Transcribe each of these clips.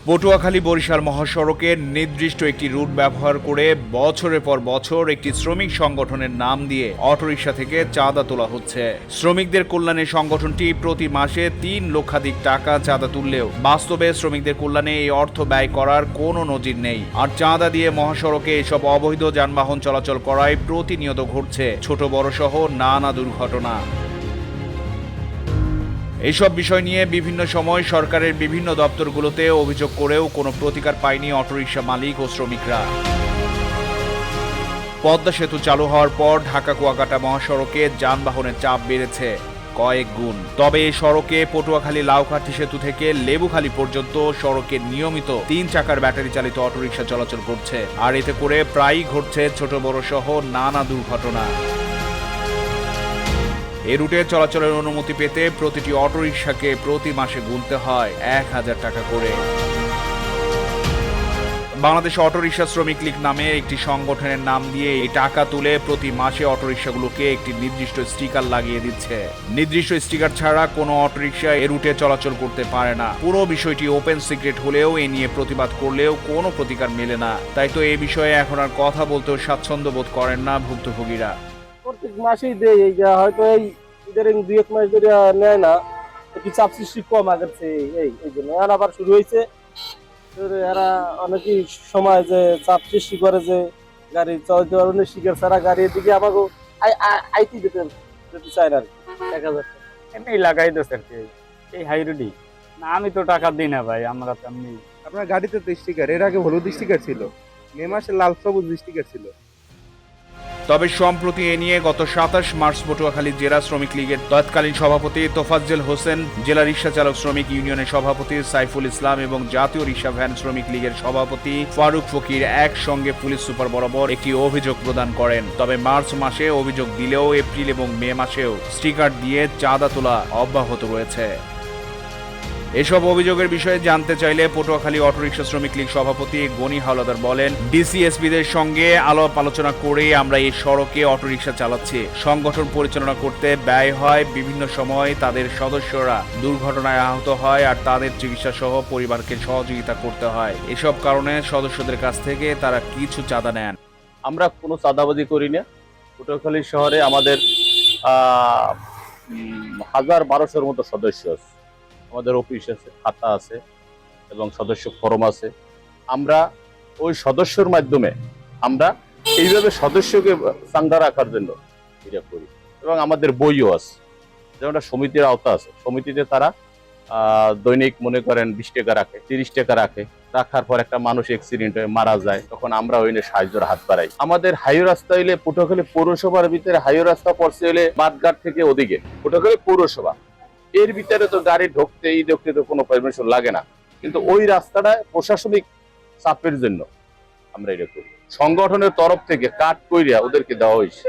পটুয়াখালী বরিশাল মহাসড়কের নির্দিষ্ট একটি রুট ব্যবহার করে বছরের পর বছর একটি শ্রমিক সংগঠনের নাম দিয়ে অটোরিকশা থেকে চাঁদা তোলা হচ্ছে। শ্রমিকদের কল্যাণে সংগঠনটি প্রতি মাসে ৩ লক্ষাধিক টাকা চাঁদা তুললেও বাস্তবে শ্রমিকদের কল্যাণে এই অর্থ ব্যয় করার কোনো নজির নেই। আর চাঁদা দিয়ে মহাসড়কে এসব অবৈধ যানবাহন চলাচল করায় প্রতিনিয়ত ঘটছে ছোট বড় সহ নানা দুর্ঘটনা। এইসব বিষয় নিয়ে বিভিন্ন সময় সরকারের বিভিন্ন দপ্তরগুলোতে অভিযোগ করেও কোনো প্রতিকার পায়নি অটোরিকশা মালিক ও শ্রমিকরা। পদ্মা সেতু চালু হওয়ার পর ঢাকা কুয়াকাটা মহাসড়কে যানবাহনের চাপ বেড়েছে কয়েক গুণ। তবে এই সড়কে পটুয়াখালী লাউকাঠি সেতু থেকে লেবুখালী পর্যন্ত সড়কে নিয়মিত ৩ চাকার ব্যাটারি চালিত অটোরিকশা চলাচল করছে। আর এতে করে প্রায়ই ঘটছে ছোট বড় সহ নানা দুর্ঘটনা। এ রুটে চলাচলের অনুমতি পেতে প্রতিটি অটোরিকশাকে প্রতি মাসে গুনতে হয় ১,০০০ টাকা করে। বাংলাদেশ অটোরিকশা শ্রমিক লীগ নামে একটি সংগঠনের নাম দিয়ে এই টাকা তুলে প্রতি মাসে অটোরিকশাগুলোকে একটি নির্দিষ্ট স্টিকার লাগিয়ে দিচ্ছে। নির্দিষ্ট স্টিকার ছাড়া কোনো অটোরিকশা এ রুটে চলাচল করতে পারে না। পুরো বিষয়টি ওপেন সিক্রেট হলেও এ নিয়ে প্রতিবাদ করলেও কোনো প্রতিকার মেলে না। তাই তো এই বিষয়ে এখন আর কথা বলতেও স্বাচ্ছন্দ্য বোধ করেন না ভুক্তভোগীরা। প্রত্যেক মাসেই দেয়, এই যে হয়তো এই ইদারিং ২-১ মাস ধরে নেয় না, একটু চাপ সৃষ্টি কম আগের চেয়ে, এই জন্য এখন আবার শুরু হয়েছে। এরা অনেকই সময় যে চাপ সৃষ্টি করে যে গাড়ি চলতে পারবে শিকার ছাড়া গাড়ি এদিকে আমাকে আইটি দিতে চায় না আর কি। ১,০০০ এমনি লাগাই দিচ্ছে আর কি, এই হাই রোডই না। আমি তো টাকা দিই না ভাই, আমরা তো এমনি। আপনার গাড়িতে তো স্টিকার, এর আগে হলুদ স্টিকার ছিল, মে মাসে লাল সবুজ স্টিকার ছিল। তবে সম্প্রতি এ নিয়ে গত ২৭ মার্চ পটুয়াখালী জেলা শ্রমিক লীগের তৎকালীন সভাপতি তোফাজ্জল হোসেন, জেলা রিকশা চালক শ্রমিক ইউনিয়নের সভাপতি সাইফুল ইসলাম এবং জাতীয় রিকশা ভ্যান শ্রমিক লীগের সভাপতি ফারুক ফকির একসঙ্গে পুলিশ সুপার বরাবর একটি অভিযোগ প্রদান করেন। তবে মার্চ মাসে অভিযোগ দিলেও এপ্রিল এবং মে মাসেও স্টিকার দিয়ে চাঁদা তোলা অব্যাহত রয়েছে। এসব অভিযোগের বিষয়ে জানতে চাইলে পটুয়াখালী অটোরিকশা শ্রমিক লীগ সভাপতি গনি হাওলাদার বলেন, ডিসিএসপিদের সঙ্গে আলাপ আলোচনা করে আমরা এই সড়কে অটোরিকশা চালাচ্ছি। সংগঠন পরিচালনা করতে ব্যয় হয়, বিভিন্ন সময় তাদের সদস্যরা দুর্ঘটনায় আহত হয় আর তাদের চিকিৎসা সহ পরিবারকে সহযোগিতা করতে হয়। এসব কারণে সদস্যদের কাছ থেকে তারা কিছু চাঁদা নেন। আমরা কোনো চাঁদাবাজি করি না। পটুয়াখালী শহরে আমাদের ১,০১২শোর মতো সদস্য আছে। আমাদের অফিস আছে, খাতা আছে এবং সদস্য ফরম আছে। আমরা ওই সদস্যর মাধ্যমে আমরা এইভাবে সদস্যকে চাঙ্গা রাখার জন্য এটা করি। এবং আমাদের বইও আছে, যেমন একটা সমিতির আওতা আছে। সমিতিতে তারা দৈনিক মনে করেন ২০ টাকা রাখে, ৩০ টাকা রাখে। রাখার পর একটা মানুষ অ্যাক্সিডেন্ট হয়ে মারা যায়, তখন আমরা ওই নিয়ে সাহায্যের হাত বাড়াই। আমাদের হাইওয়ে রাস্তা হইলে পটুয়াখালী পৌরসভার ভিতরে হাইওয়ে রাস্তা পড়ছে হলে বাদঘাট থেকে ওদিকে পটুয়াখালী পৌরসভা, এর ভিতরে তো গাড়ি ঢুকতে তো কোনো পারমিশন লাগে না। কিন্তু ওই রাস্তাটা প্রশাসনিক চাপের জন্য আমরা এটা করি। সংগঠনের তরফ থেকে কাট কইরা ওদেরকে দেওয়া হয়েছে,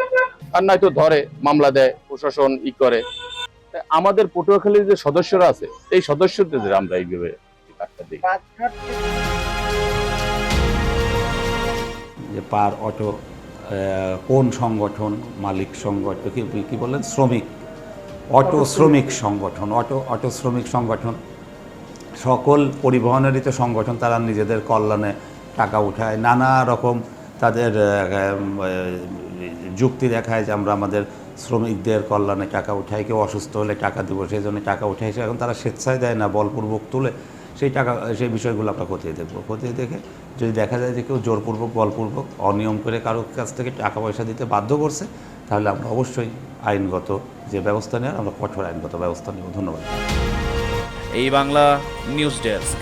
আর নয়তো ধরে মামলা দেয়, প্রশাসন করে। আমাদের পটুয়াখালীর যে সদস্যরা আছে, এই সদস্যদের আমরা এইভাবে কাটটা দিই। যে পার অটো কোন সংগঠন, মালিক সংগঠন কি বলেন, শ্রমিক অটো শ্রমিক সংগঠন, অটো শ্রমিক সংগঠন, সকল পরিবহনেরই তো সংগঠন। তারা নিজেদের কল্যাণে টাকা উঠায়, নানা রকম তাদের যুক্তি দেখায় যে আমরা আমাদের শ্রমিকদের কল্যাণে টাকা উঠাই, কেউ অসুস্থ হলে টাকা দেবো সেই জন্য টাকা উঠাই। এখন তারা স্বেচ্ছায় দেয় না, বলপূর্বক তুলে সেই বিষয়গুলো আমরা খতিয়ে দেখব। খতিয়ে দেখে যদি দেখা যায় যে কেউ জোরপূর্বক বলপূর্বক অনিয়ম করে কারোর কাছ থেকে টাকা পয়সা দিতে বাধ্য করছে, তাহলে আমরা অবশ্যই আইনগত যে ব্যবস্থা নেওয়ার আমরা কঠোর আইনগত ব্যবস্থা নেব। ধন্যবাদ। এই বাংলা নিউজ ডেস্ক।